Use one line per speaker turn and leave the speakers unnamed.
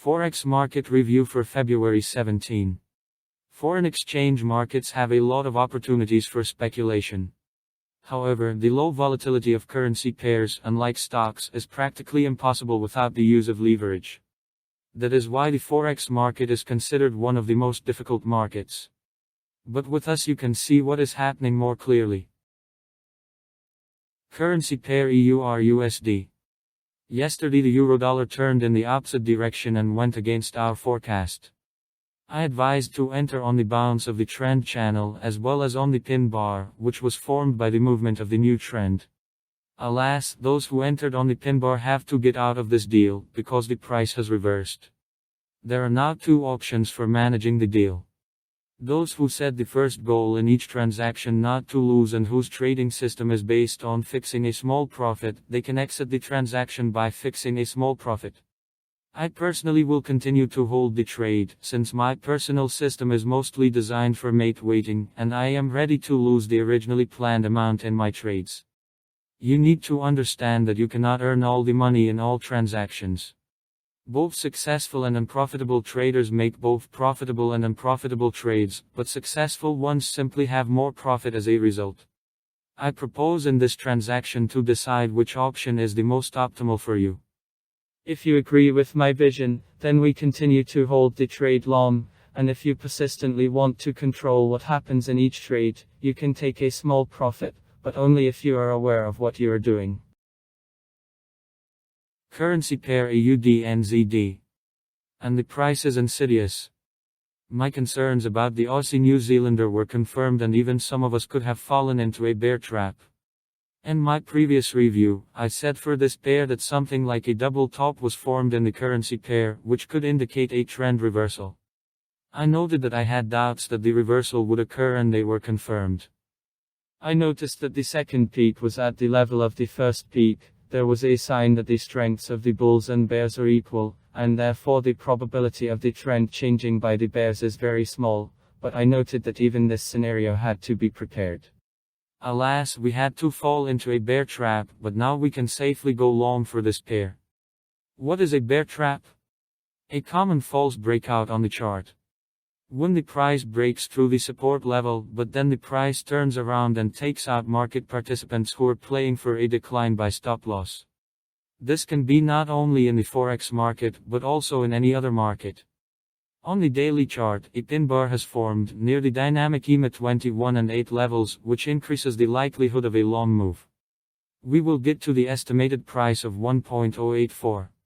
Forex Market Review for February 17. Foreign exchange markets have a lot of opportunities for speculation. However, the low volatility of currency pairs, unlike stocks, is practically impossible without the use of leverage. That is why the Forex market is considered one of the most difficult markets. But with us you can see what is happening more clearly. Currency pair EUR/USD. Yesterday the euro-dollar turned in the opposite direction and went against our forecast. I advised to enter on the bounce of the trend channel as well as on the pin bar, which was formed by the movement of the new trend. Alas, those who entered on the pin bar have to get out of this deal, because the price has reversed. There are now two options for managing the deal. Those who set the first goal in each transaction not to lose and whose trading system is based on fixing a small profit, they can exit the transaction by fixing a small profit. I personally will continue to hold the trade, since my personal system is mostly designed for mate waiting, and I am ready to lose the originally planned amount in my trades. You need to understand that you cannot earn all the money in all transactions. Both successful and unprofitable traders make both profitable and unprofitable trades, but successful ones simply have more profit as a result. I propose in this transaction to decide which option is the most optimal for you. If you agree with my vision, then we continue to hold the trade long, and if you persistently want to control what happens in each trade, you can take a small profit, but only if you are aware of what you are doing. Currency pair AUD/NZD. And the price is insidious. My concerns about the Aussie New Zealander were confirmed, and even some of us could have fallen into a bear trap. In my previous review, I said for this pair that something like a double top was formed in the currency pair, which could indicate a trend reversal. I noted that I had doubts that the reversal would occur, and they were confirmed. I noticed that the second peak was at the level of the first peak. There was a sign that the strengths of the bulls and bears are equal, and therefore the probability of the trend changing by the bears is very small, but I noted that even this scenario had to be prepared. Alas, we had to fall into a bear trap, but now we can safely go long for this pair. What is a bear trap? A common false breakout on the chart. When the price breaks through the support level, but then the price turns around and takes out market participants who are playing for a decline by stop loss. This can be not only in the Forex market, but also in any other market. On the daily chart, a pin bar has formed near the dynamic EMA 21 and 8 levels, which increases the likelihood of a long move. We will get to the estimated price of 1.084.